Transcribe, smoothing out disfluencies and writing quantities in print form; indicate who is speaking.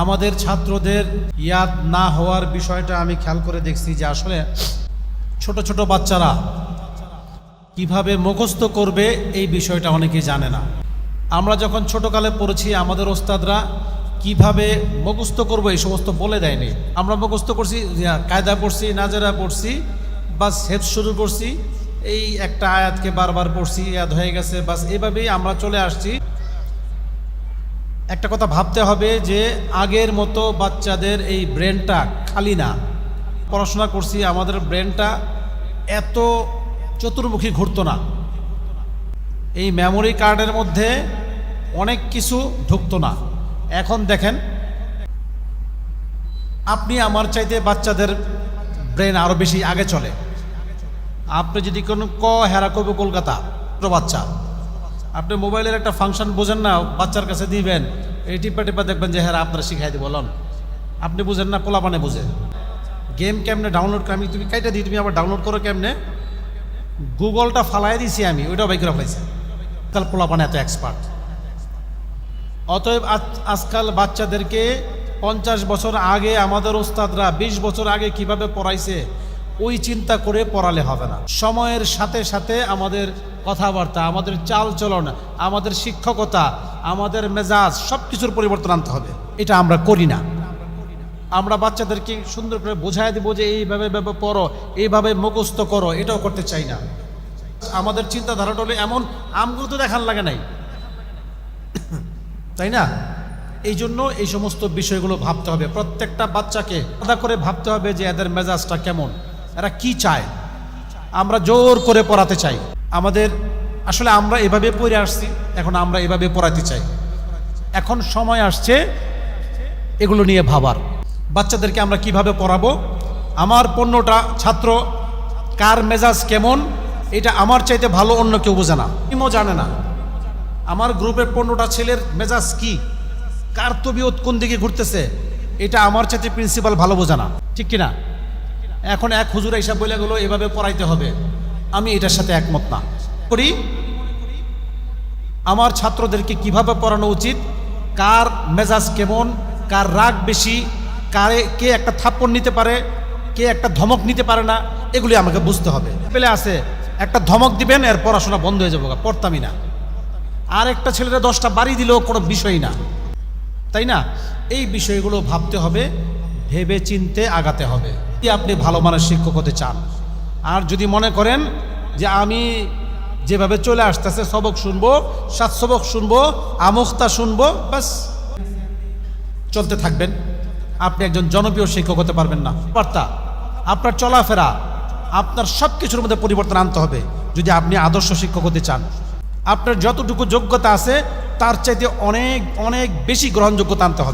Speaker 1: আমাদের ছাত্রদের ইয়াদ না হওয়ার বিষয়টা আমি খেয়াল করে দেখছি যে আসলে ছোট ছোট বাচ্চারা কিভাবে মুখস্থ করবে এই বিষয়টা অনেকেই জানে না। আমরা যখন ছোটকালে পড়েছি আমাদের ওস্তাদরা কিভাবে মুখস্থ করব এই সমস্ত বলে দেয়নি। আমরা মুখস্থ করছি, কায়দা পড়ছি, নাজেরা পড়ছি, বাস হেফজ শুরু করছি, এই একটা আয়াতকে বারবার পড়ছি, ইয়াদ হয়ে গেছে, বাস এভাবেই আমরা চলে আসছি। একটা কথা ভাবতে হবে যে আগের মতো বাচ্চাদের এই ব্রেনটা খালি না। পড়াশোনা করছি, আমাদের ব্রেনটা এত চতুর্মুখী ঘুরতো না। এই মেমোরি কার্ডের মধ্যে অনেক কিছু ঢুকতো না। এখন দেখেন, আপনি আমার চাইতে বাচ্চাদের ব্রেন আরো বেশি আগে চলে। আপনি যদি কোনো হেরা কবি কলকাতা বাচ্চা, আপনি মোবাইলের একটা ফাংশন বোঝেন না, বাচ্চার কাছে দিবেন, এই টিপা টিপা দেখবেন যে হ্যাঁ আপনারা শিখাই দিব। বলুন, আপনি বুঝেন না, পোলাপানে বুঝে। গেম কেমনে ডাউনলোড করে, তুমি কাইটা দিই, তুমি আবার ডাউনলোড করো কেমনে, গুগলটা ফালাই দিছি আমি, ওইটাও বাই করে ফেলাইছে। আজকাল পোলাপানে এত এক্সপার্ট। অতএব আজকাল বাচ্চাদেরকে 50 বছর আগে আমাদের ওস্তাদরা 20 বছর আগে কিভাবে পড়াইছে ওই চিন্তা করে পড়ালে হবে না। সময়ের সাথে সাথে আমাদের কথাবার্তা, আমাদের চাল চলন, আমাদের শিক্ষকতা, আমাদের মেজাজ সব কিছুর পরিবর্তন আনতে হবে। এটা আমরা করি না। আমরা বাচ্চাদেরকে সুন্দর করে বোঝায় দিব যে এইভাবে পড়ো, এইভাবে মুখস্থ করো, এটাও করতে চাই না। আমাদের চিন্তাধারাটা হলে এমন, আমগুলো তো দেখার লাগে নাই, তাই না? এই জন্য এই সমস্ত বিষয়গুলো ভাবতে হবে। প্রত্যেকটা বাচ্চাকে আলাদা করে ভাবতে হবে যে এদের মেজাজটা কেমন, এরা কি চায়। আমরা জোর করে পড়াতে চাই, আমাদের আসলে আমরা এভাবে পড়ে আসছি, এখন আমরা এভাবে পড়াতে চাই। এখন সময় আসছে এগুলো নিয়ে ভাবার। বাচ্চাদেরকে আমরা কিভাবে পড়াবো, আমার 15টা ছাত্র কার মেজাজ কেমন, এটা আমার চাইতে ভালো অন্য কেউ বোঝে না, কেউ জানে না। আমার গ্রুপের 15টা ছেলের মেজাজ কি, কার তবিয়ত কোন দিকে ঘুরতেছে, এটা আমার চাইতে প্রিন্সিপাল ভালো বোঝে না, ঠিক কিনা? এখন এক হুজুর হিসাব বলে গেলো এভাবে পড়াইতে হবে, আমি এটার সাথে একমত না করি। আমার ছাত্রদেরকে কিভাবে পড়ানো উচিত, কার মেজাজ কেমন, কার রাগ বেশি, কে একটা থাপ্পড় নিতে পারে, কে একটা ধমক নিতে পারে না, এগুলি আমাকে বুঝতে হবে। পেলে আছে একটা ধমক দিবেন, এর পড়াশোনা বন্ধ হয়ে যাবো, পড়তামই না। আর একটা ছেলেরা 10টা বাড়ি দিলেও কোনো বিষয় না, তাই না? এই বিষয়গুলো ভাবতে হবে, ভেবে চিনতে আগাতে হবে। আপনি ভালো মানের শিক্ষক হতে চান, আর যদি মনে করেন যে আমি যেভাবে চলে আসতেছে সবক শুনবো, 7 সবক শুনবো, আমুখতা শুনবো, বাস চলতে থাকবেন, আপনি একজন জনপ্রিয় শিক্ষক হতে পারবেন না। বার্তা, আপনার চলাফেরা, আপনার সব কিছুর মধ্যে পরিবর্তন আনতে হবে যদি আপনি আদর্শ শিক্ষক হতে চান। আপনার যতটুকু যোগ্যতা আছে তার চাইতে অনেক অনেক বেশি গ্রহণযোগ্যতা আনতে হবে।